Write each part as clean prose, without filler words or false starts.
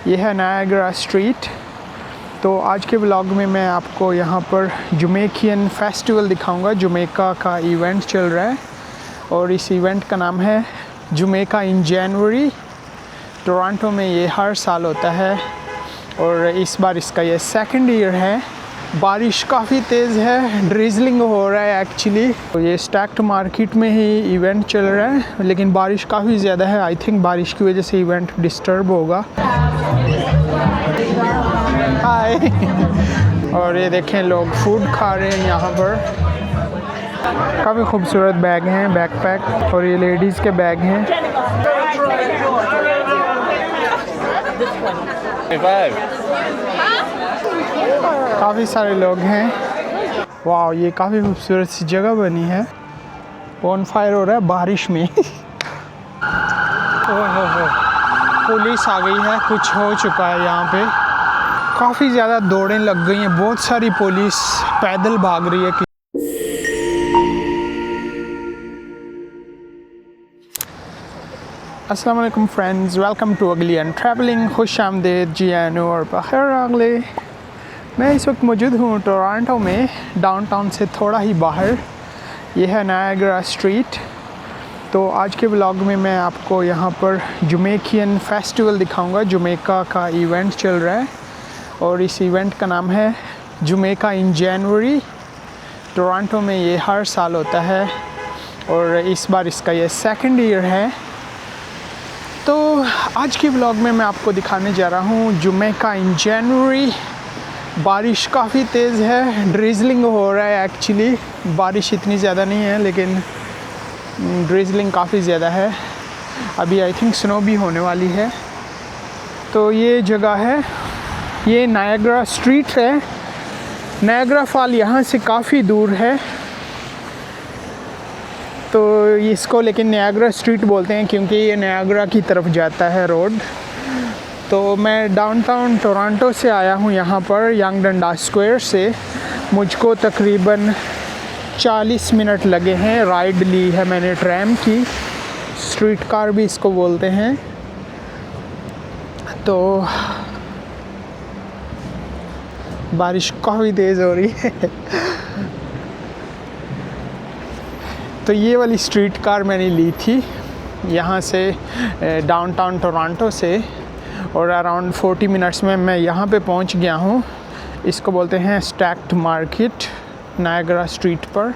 ये है Niagara street. तो आज के ब्लॉग में मैं आपको यहाँ पर जमैकियन फेस्टिवल दिखाऊंगा। जमैका का इवेंट चल रहा है और इस इवेंट का नाम है जमैका इन जनवरी। टोरंटो में ये हर साल होता है और इस बार इसका ये सेकंड ईयर है। बारिश काफ़ी तेज़ है, ड्रिजलिंग हो रहा है एक्चुअली। तो ये स्टैक्ड मार्केट में ही इवेंट चल रहा है, लेकिन बारिश काफ़ी ज़्यादा है। आई थिंक बारिश की वजह से इवेंट डिस्टर्ब होगा। हाय और ये देखें, लोग फूड खा रहे हैं यहाँ पर। काफ़ी खूबसूरत बैग हैं, बैकपैक, और ये लेडीज़ के बैग हैं। काफ़ी सारे लोग हैं। वाह, ये काफ़ी खूबसूरत सी जगह बनी है। बॉन फायर हो रहा है बारिश में। ओहो, पुलिस आ गई है, कुछ हो चुका है यहाँ पे। काफ़ी ज़्यादा दौड़ें लग गई हैं, बहुत सारी पुलिस पैदल भाग रही है। अस्सलाम वालेकुम फ्रेंड्स, वेलकम टू अगली एंड ट्रैवलिंग। खुश आमदेद जी आनो और बखैर अगले। मैं इस वक्त मौजूद हूँ टोरंटो में, डाउनटाउन से थोड़ा ही बाहर। ये है नायग्रा स्ट्रीट। तो आज के ब्लॉग में मैं आपको यहाँ पर जमैकियन फेस्टिवल दिखाऊंगा। जमैका का इवेंट चल रहा है और इस इवेंट का नाम है जमैका इन जनवरी। टोरंटो में ये हर साल होता है और इस बार इसका ये सेकंड ईयर है। तो आज के ब्लॉग में मैं आपको दिखाने जा रहा हूँ जमैका इन जनवरी। बारिश काफ़ी तेज़ है, ड्रिजलिंग हो रहा है एक्चुअली। बारिश इतनी ज़्यादा नहीं है लेकिन ड्रिजलिंग काफ़ी ज़्यादा है। अभी आई थिंक स्नो भी होने वाली है। तो ये जगह है, ये नायग्रा स्ट्रीट है। नायग्रा फॉल यहाँ से काफ़ी दूर है, तो इसको लेकिन नायग्रा स्ट्रीट बोलते हैं क्योंकि ये नायग्रा की तरफ जाता है रोड। तो मैं डाउनटाउन टोरंटो से आया हूँ यहाँ पर, यंग डंडास स्क्वायर से। मुझको तकरीबन 40 मिनट लगे हैं। राइड ली है मैंने ट्रैम की, स्ट्रीट कार भी इसको बोलते हैं। तो बारिश काफ़ी तेज़ हो रही है। तो ये वाली स्ट्रीट कार मैंने ली थी यहाँ से डाउनटाउन टोरंटो से, और अराउंड 40 मिनट्स में मैं यहाँ पे पहुँच गया हूँ। इसको बोलते हैं स्टैक्ड मार्केट, नायग्रा स्ट्रीट पर।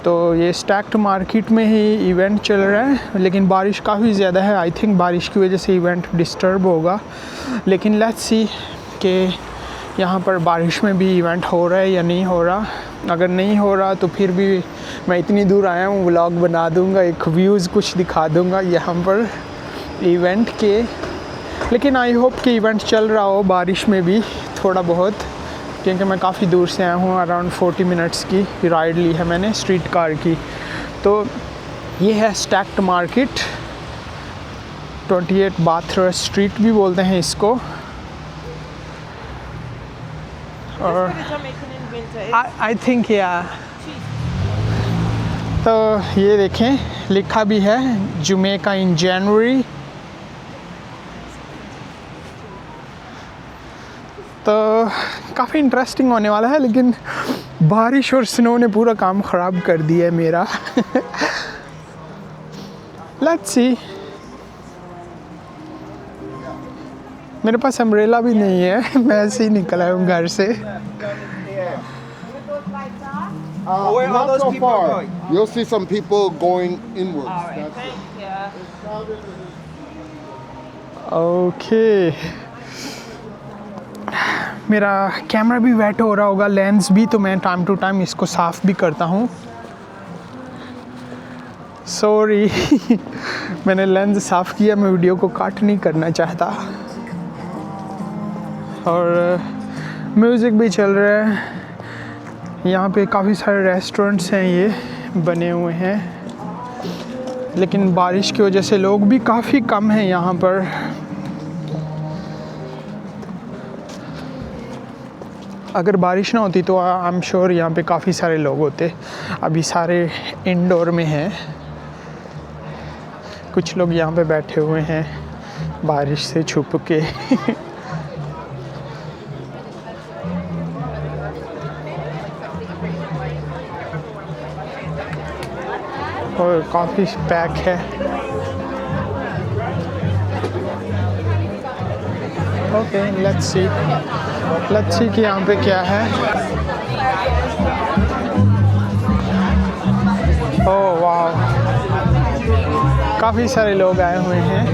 तो ये स्टैक्ड मार्केट में ही इवेंट चल रहा है, लेकिन बारिश काफ़ी ज़्यादा है। आई थिंक बारिश की वजह से इवेंट डिस्टर्ब होगा, लेकिन लेट्स सी कि यहाँ पर बारिश में भी इवेंट हो रहा है या नहीं हो रहा। अगर नहीं हो रहा तो फिर भी मैं इतनी दूर आया हूँ, व्लॉग बना दूँगा, एक व्यूज़ कुछ दिखा दूँगा यहाँ पर इवेंट के। लेकिन आई होप कि इवेंट चल रहा हो बारिश में भी थोड़ा बहुत, क्योंकि मैं काफ़ी दूर से आया हूँ। अराउंड 40 मिनट्स की राइड ली है मैंने स्ट्रीट कार की। तो ये है स्टैक्ड मार्केट, 28 बाथरस्ट स्ट्रीट भी बोलते हैं इसको। और आई थिंक तो ये देखें, लिखा भी है जमैका इन जनवरी। तो काफ़ी इंटरेस्टिंग होने वाला है, लेकिन बारिश और स्नो ने पूरा काम ख़राब कर दिया है मेरा। Let's see. मेरे पास अम्ब्रेला भी नहीं है, मैं ऐसे ही निकल आया हूँ घर से। Where are those people going? You'll see some people going inwards. All right, thank you. Okay, मेरा कैमरा भी वेट हो रहा होगा, लेंस भी, तो मैं टाइम टू टाइम इसको साफ़ भी करता हूँ। सॉरी। मैंने लेंस साफ़ किया, मैं वीडियो को कट नहीं करना चाहता। और म्यूज़िक भी चल रहा है यहाँ पे। काफ़ी सारे रेस्टोरेंट्स हैं ये बने हुए हैं, लेकिन बारिश की वजह से लोग भी काफ़ी कम हैं यहाँ पर। अगर बारिश ना होती तो आई एम श्योर यहाँ पे काफ़ी सारे लोग होते। अभी सारे इंडोर में हैं, कुछ लोग यहाँ पे बैठे हुए हैं, बारिश से छुप के। और काफ़ी पैक है। ओके, लेट्स सी कि यहाँ पे क्या है। ओह वाह, काफ़ी सारे लोग आए हुए हैं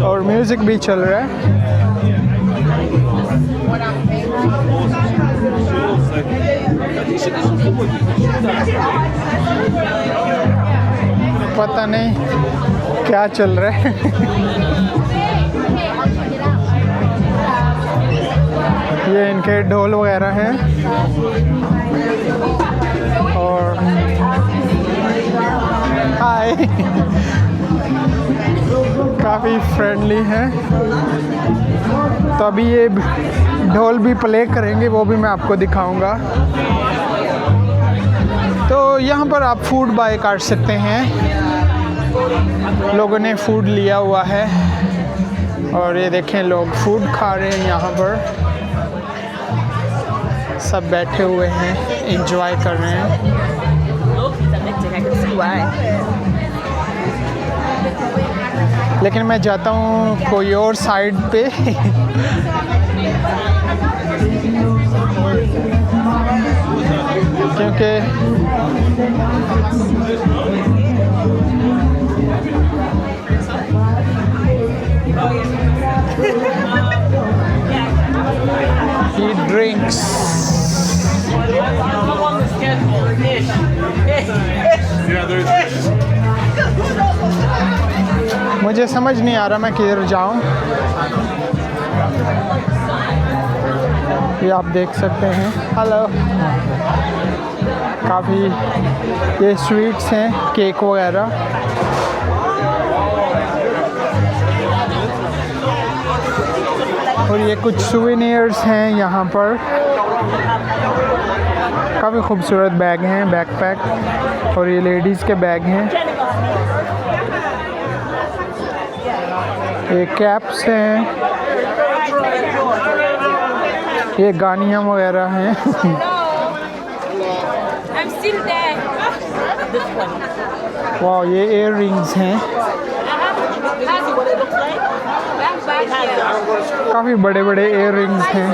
और म्यूज़िक भी चल रहा है। पता नहीं क्या चल रहा है। ये इनके ढोल वगैरह हैं और हाय, काफ़ी फ्रेंडली हैं। तो अभी ये ढोल भी प्ले करेंगे, वो भी मैं आपको दिखाऊंगा। तो यहाँ पर आप फूड बाय कर सकते हैं। लोगों ने फूड लिया हुआ है और ये देखें लोग फूड खा रहे हैं। यहाँ पर सब बैठे हुए हैं, एंजॉय कर रहे हैं। लेकिन मैं जाता हूँ कोई और साइड पे। क्योंकि he drinks। मुझे समझ नहीं आ रहा मैं किधर जाऊं। ये आप देख सकते हैं। हेलो, काफ़ी ये स्वीट्स हैं, केक वगैरह। और ये कुछ सुवेनियर्स हैं यहाँ पर। काफ़ी खूबसूरत बैग हैं, बैकपैक, और ये लेडीज़ के बैग हैं। ये कैप्स हैं, ये गानियाँ वगैरह हैं। वाह, ये इयर रिंग्स हैं, काफ़ी बड़े बड़े इयर रिंग्स हैं।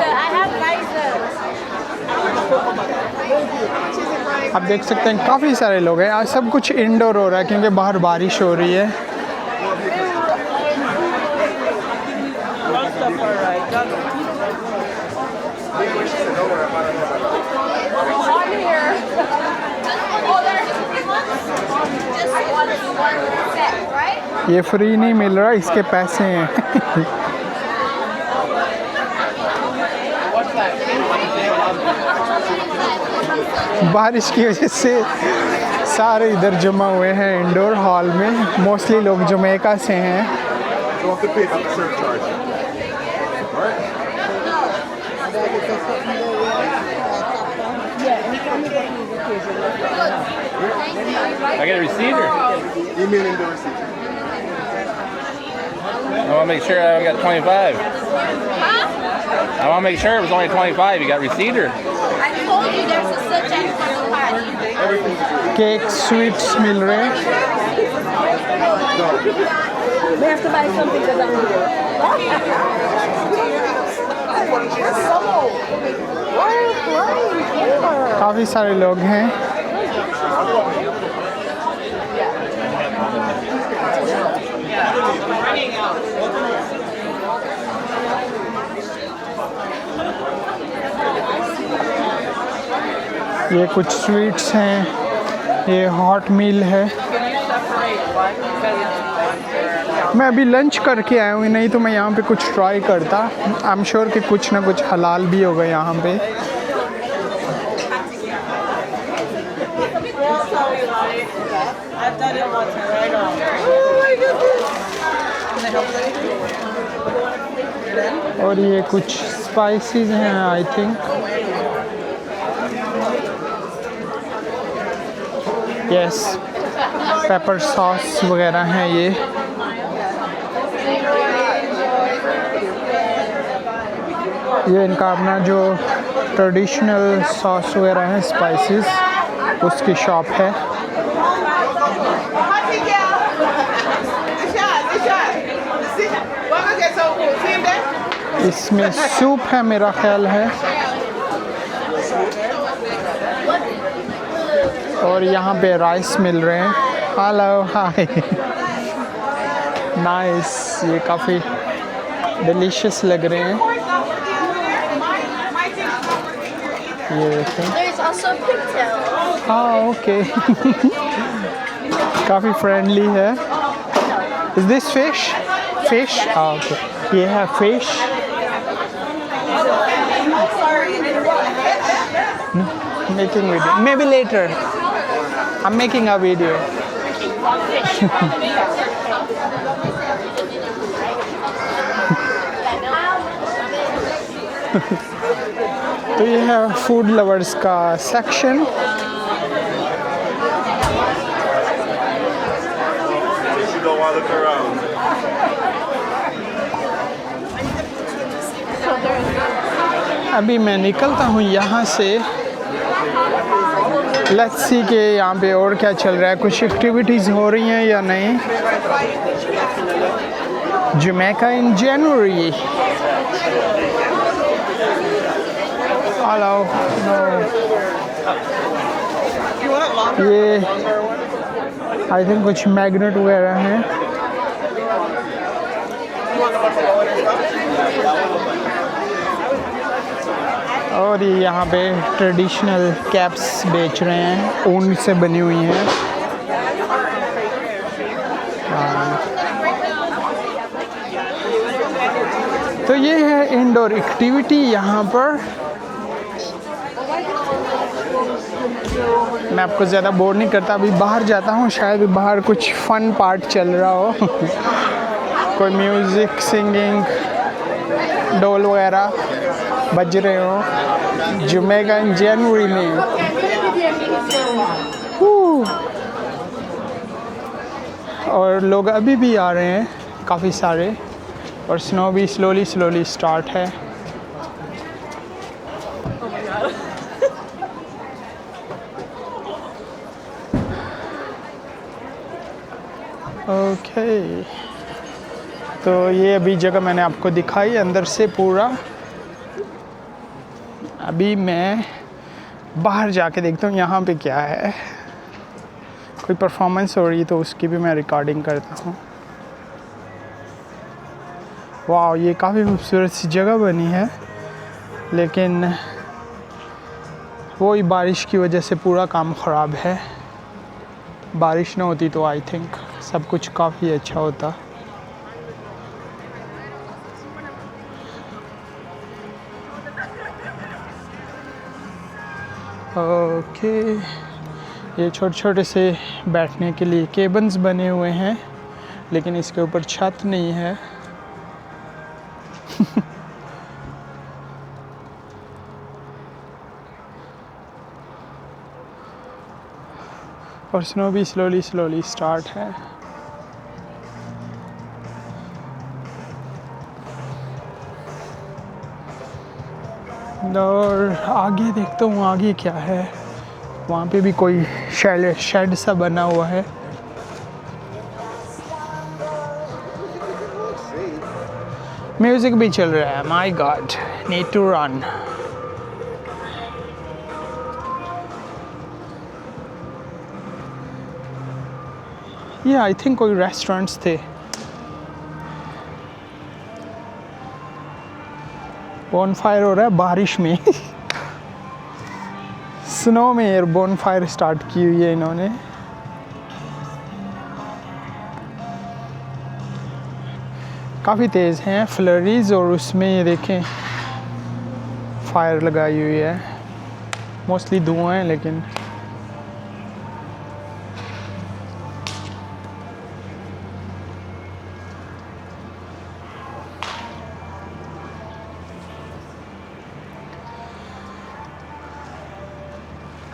आप देख सकते हैं काफ़ी सारे लोग हैं। आज सब कुछ इंडोर हो रहा है क्योंकि बाहर बारिश हो रही है। ये फ्री नहीं मिल रहा, इसके पैसे हैं। बारिश की वजह से सारे इधर जमा हुए हैं इंडोर हॉल में। मोस्टली लोग जमैका से हैं। I get a receipt or? Email in the receipt. I want to make sure I got 25. I want to make sure it was only 25. You got receipt or? I told you there's a subject for the party. Cake sweets मिल रहे हैं। We have to buy something because I'm here. काफ़ी सारे लोग हैं। ये कुछ sweets हैं, ये हॉट मील है। मैं अभी लंच करके आया हूँ, नहीं तो मैं यहाँ पे कुछ ट्राई करता। आई एम श्योर कि कुछ ना कुछ हलाल भी होगा यहाँ पे। और ये कुछ स्पाइसेस हैं I think. Yes, paper sauce वगैरह हैं ये। ये इनका अपना जो ट्रेडिशनल सॉस वगैरह है, स्पाइसेस, उसकी शॉप है। इसमें सूप है मेरा ख्याल है, और यहाँ पे राइस मिल रहे हैं। हेलो, हाय, नाइस। ये काफ़ी डिलीशियस लग रहे हैं। ये देखें। There's also pigtail. हाँ, ओके। काफ़ी फ्रेंडली है। Is this fish? Fish? हाँ, ओके। ये है fish. Making video. Maybe later. I'm making a video. तो ये है फूड लवर्स का सेक्शन। अभी मैं निकलता हूँ यहाँ से। लेट्स सी के यहाँ पे और क्या चल रहा है, कुछ एक्टिविटीज़ हो रही हैं या नहीं। जमैका इन जनवरी। हेलो, ये आई थिंक कुछ मैग्नेट वगैरह हैं। और ये यहाँ पे ट्रेडिशनल कैप्स बेच रहे हैं, ऊन से बनी हुई हैं। तो ये है इंडोर एक्टिविटी यहाँ पर। मैं आपको ज़्यादा बोर नहीं करता, अभी बाहर जाता हूँ, शायद बाहर कुछ फन पार्ट चल रहा हो। कोई म्यूज़िक, सिंगिंग, ढोल वगैरह बज रहे हो। जमैका इन जनवरी में। और लोग अभी भी आ रहे हैं काफ़ी सारे, और स्नो भी स्लोली स्टार्ट है। ओके, तो ये अभी जगह मैंने आपको दिखाई अंदर से पूरा। अभी मैं बाहर जाके देखता हूँ यहाँ पे क्या है। कोई परफॉर्मेंस हो रही है तो उसकी भी मैं रिकॉर्डिंग करता हूँ। वाह, ये काफ़ी खूबसूरत सी जगह बनी है, लेकिन वही बारिश की वजह से पूरा काम ख़राब है। बारिश ना होती तो आई थिंक सब कुछ काफ़ी अच्छा होता। ओके, ये छोटे छोटे से बैठने के लिए केबिन्स बने हुए हैं, लेकिन इसके ऊपर छत नहीं है। और स्नो भी स्लोली स्टार्ट है। और आगे देखता हूँ आगे क्या है। वहाँ पे भी कोई शेड सा बना हुआ है। म्यूजिक भी चल रहा है। My god, need to run. ये आई थिंक कोई रेस्टोरेंट्स थे। बोनफायर हो रहा है बारिश में। स्नो में यार बोनफायर स्टार्ट की हुई है इन्होंने। काफ़ी तेज़ हैं फ्लरीज, और उसमें ये देखें फायर लगाई हुई है। मोस्टली धुआं है, लेकिन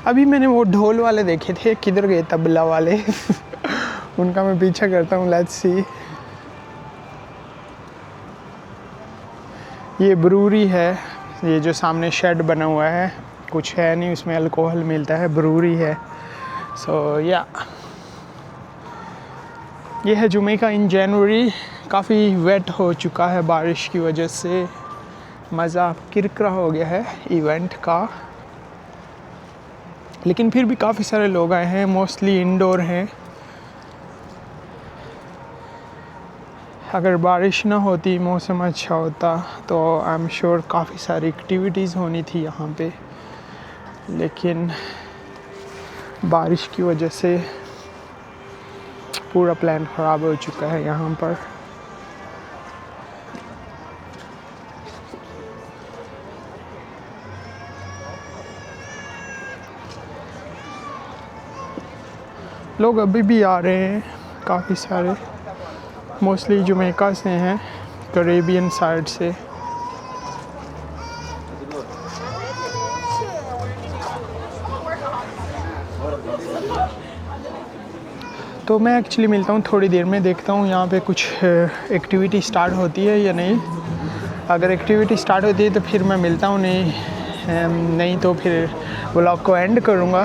अभी मैंने वो ढोल वाले देखे थे, किधर गए तबला वाले। उनका मैं पीछा करता हूँ। Let's see. ये ब्रूरी है, ये जो सामने शेड बना हुआ है, कुछ है नहीं उसमें, अल्कोहल मिलता है, ब्रूरी है। सो या ये है जमैका इन जनवरी। काफ़ी वेट हो चुका है बारिश की वजह से, मज़ा किरकिरा हो गया है इवेंट का, लेकिन फिर भी काफ़ी सारे लोग आए हैं, मोस्टली इंडोर हैं। अगर बारिश ना होती, मौसम अच्छा होता तो आई एम श्योर काफ़ी सारी एक्टिविटीज़ होनी थी यहाँ पे, लेकिन बारिश की वजह से पूरा प्लान ख़राब हो चुका है यहाँ पर। लोग अभी भी आ रहे हैं काफ़ी सारे, मोस्टली जमैका से हैं, कैरेबियन साइड से। तो मैं एक्चुअली मिलता हूँ थोड़ी देर में, देखता हूँ यहाँ पे कुछ एक्टिविटी स्टार्ट होती है या नहीं। अगर एक्टिविटी स्टार्ट होती है तो फिर मैं मिलता हूँ, नहीं तो फिर व्लॉग को एंड करूँगा।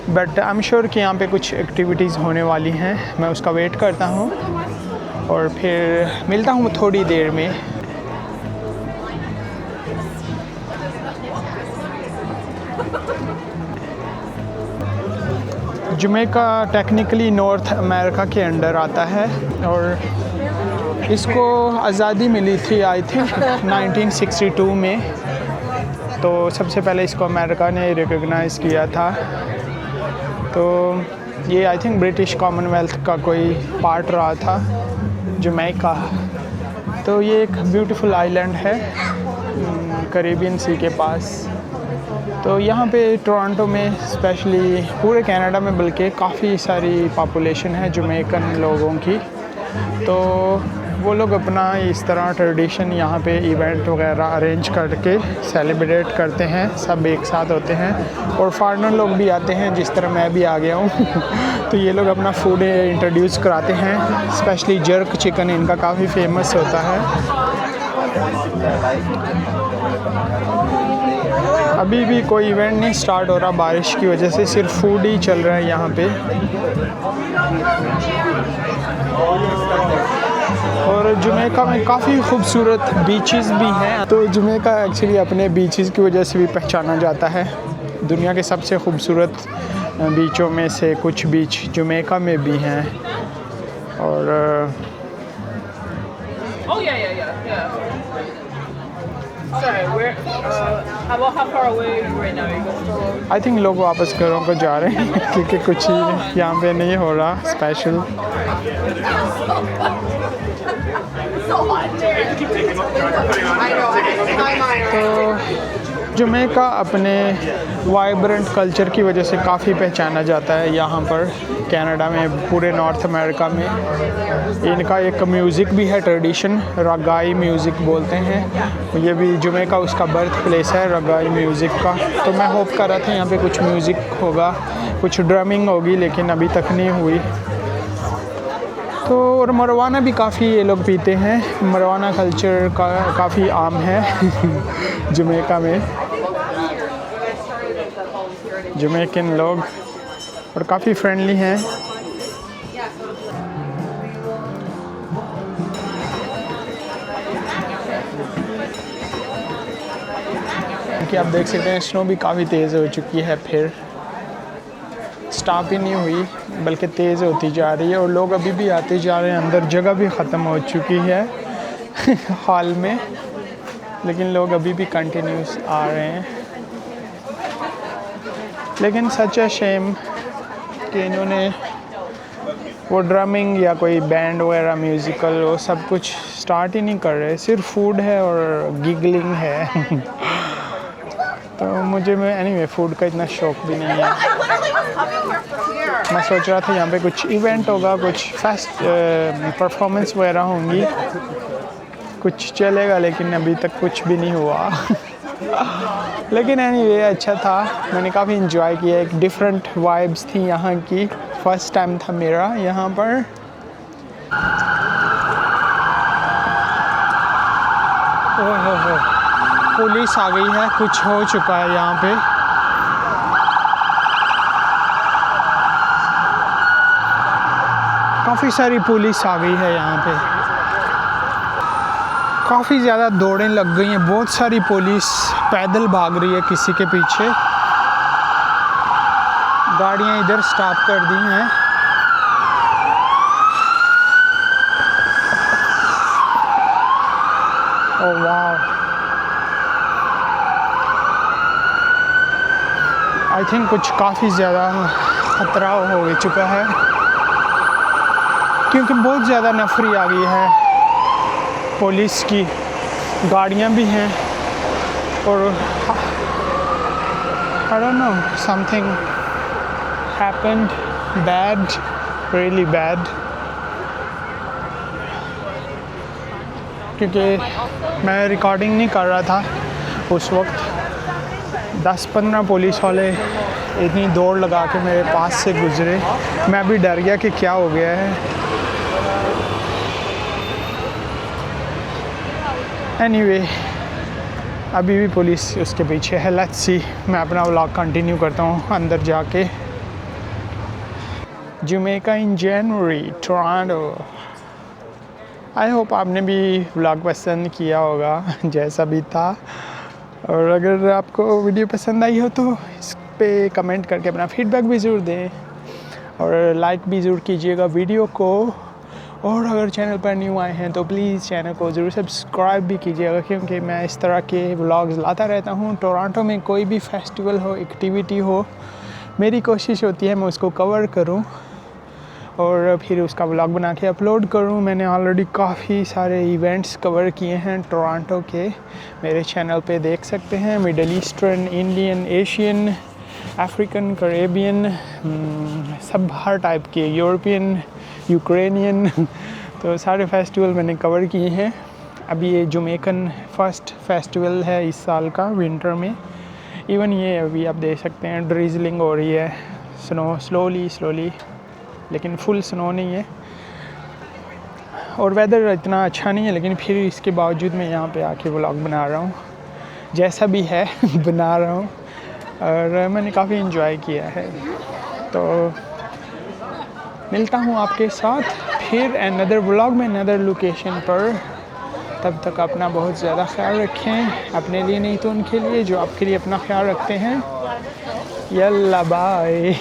बट आई एम श्योर कि यहाँ पे कुछ एक्टिविटीज़ होने वाली हैं, मैं उसका वेट करता हूँ और फिर मिलता हूँ थोड़ी देर में। जमैका टेक्निकली नॉर्थ अमेरिका के अंडर आता है और इसको आज़ादी मिली थी आई थिंक 1962 में। तो सबसे पहले इसको अमेरिका ने रिकॉग्नाइज़ किया था। तो ये आई थिंक ब्रिटिश कॉमनवेल्थ का कोई पार्ट रहा था जमैका। तो ये एक ब्यूटीफुल आइलैंड है कैरेबियन सी के पास। तो यहाँ पे टोरंटो में स्पेशली, पूरे कनाडा में बल्कि, काफ़ी सारी पॉपुलेशन है जमैकन लोगों की। तो वो लोग अपना इस तरह ट्रेडिशन यहाँ पे इवेंट वगैरह अरेंज करके सेलिब्रेट करते हैं, सब एक साथ होते हैं। और फॉरेनर लोग भी आते हैं, जिस तरह मैं भी आ गया हूँ। तो ये लोग अपना फूड इंट्रोड्यूस कराते हैं, स्पेशली जर्क चिकन इनका काफ़ी फेमस होता है। अभी भी कोई इवेंट नहीं स्टार्ट हो रहा बारिश की वजह से, सिर्फ फूड ही चल रहा है यहाँ पे। और जमैका में काफ़ी खूबसूरत बीचेस भी हैं। तो जमैका एक्चुअली अपने बीचेस की वजह से भी पहचाना जाता है। दुनिया के सबसे खूबसूरत बीचों में से कुछ बीच जमैका में भी हैं। और आई थिंक लोग वापस घरों को जा रहे हैं क्योंकि कुछ ही यहाँ पे नहीं हो रहा स्पेशल। तो जमैका अपने वाइब्रेंट कल्चर की वजह से काफ़ी पहचाना जाता है यहाँ पर कनाडा में, पूरे नॉर्थ अमेरिका में। इनका एक म्यूज़िक भी है, ट्रेडिशन रगाई म्यूज़िक बोलते हैं। ये भी जमैका उसका बर्थ प्लेस है रगाई म्यूज़िक का। तो मैं होप कर रहा था यहाँ पे कुछ म्यूज़िक होगा, कुछ ड्रमिंग होगी, लेकिन अभी तक नहीं हुई। तो और मरवाना भी काफ़ी ये लोग पीते हैं, मरवाना कल्चर का काफ़ी आम है जमैका में। जमैकन लोग और काफ़ी फ्रेंडली हैं। कि आप देख सकते हैं स्नो भी काफ़ी तेज़ हो चुकी है, फिर स्टॉप ही नहीं हुई बल्कि तेज़ होती जा रही है। और लोग अभी भी आते जा रहे हैं, अंदर जगह भी ख़त्म हो चुकी है हॉल में, लेकिन लोग अभी भी कंटिन्यूस आ रहे हैं। लेकिन सच है शेम कि इन्होंने वो ड्रमिंग या कोई बैंड वगैरह म्यूज़िकल वो सब कुछ स्टार्ट ही नहीं कर रहे, सिर्फ फूड है और गिगलिंग है तो मुझे एनीवे फूड का इतना शौक भी नहीं है। मैं सोच रहा था यहाँ पे कुछ इवेंट होगा, कुछ फेस्ट परफॉर्मेंस वगैरह होंगी, कुछ चलेगा, लेकिन अभी तक कुछ भी नहीं हुआ लेकिन एनीवे अच्छा था, मैंने काफ़ी इन्जॉय किया। एक डिफरेंट वाइब्स थी यहाँ की। फर्स्ट टाइम था मेरा यहाँ पर। ओहो, पुलिस आ गई है, कुछ हो चुका है यहाँ पे। काफ़ी सारी पुलिस आ गई है यहाँ पे, काफ़ी ज़्यादा दौड़ें लग गई हैं, बहुत सारी पुलिस पैदल भाग रही है किसी के पीछे। गाड़ियाँ इधर स्टॉप कर दी हैं। ओह वाह, आई थिंक कुछ काफ़ी ज़्यादा खतरा हो चुका है, क्योंकि बहुत ज़्यादा नफरी आ गई है पुलिस की। गाड़ियाँ भी हैं और I don't know, something happened bad, really bad, क्योंकि मैं रिकॉर्डिंग नहीं कर रहा था उस वक्त। 10-15 पुलिस वाले इतनी दौड़ लगा के मेरे पास से गुजरे, मैं भी डर गया कि क्या हो गया है। एनीवे, अभी भी पुलिस उसके पीछे है। लेट्स सी, मैं अपना व्लॉग कंटिन्यू करता हूँ अंदर जाके। Jamaica in January, Toronto. I hope आपने भी व्लॉग पसंद किया होगा जैसा भी था, और अगर आपको वीडियो पसंद आई हो तो इस पे कमेंट करके अपना फीडबैक भी ज़रूर दें, और लाइक भी ज़रूर कीजिएगा वीडियो को। और अगर चैनल पर न्यू आए हैं तो प्लीज़ चैनल को ज़रूर सब्सक्राइब भी कीजिएगा, क्योंकि मैं इस तरह के व्लॉग्स लाता रहता हूँ। टोरंटो में कोई भी फेस्टिवल हो, एक्टिविटी हो, मेरी कोशिश होती है मैं उसको कवर करूँ और फिर उसका व्लॉग बना के अपलोड करूँ। मैंने ऑलरेडी काफ़ी सारे इवेंट्स कवर किए हैं टोरंटो के, मेरे चैनल पे देख सकते हैं। Middle eastern, Indian, Asian, African, Caribbean, सब हर टाइप के, यूरोपियन, यूक्रेनियन, तो सारे फेस्टिवल मैंने कवर किए हैं। अभी ये जमैकन फर्स्ट फेस्टिवल है इस साल का विंटर में। इवन ये अभी आप देख सकते हैं ड्रिजलिंग हो रही है, स्नो स्लोली, लेकिन फुल स्नो नहीं है, और वेदर इतना अच्छा नहीं है, लेकिन फिर इसके बावजूद मैं यहाँ पे आके व्लॉग बना रहा हूँ, जैसा भी है बना रहा हूँ, और मैंने काफ़ी इन्जॉय किया है। तो मिलता हूँ आपके साथ फिर अनदर व्लॉग में, अनदर लोकेशन पर। तब तक अपना बहुत ज़्यादा ख्याल रखें, अपने लिए नहीं तो उनके लिए जो आपके लिए अपना ख्याल रखते हैं। यल्ला बाय।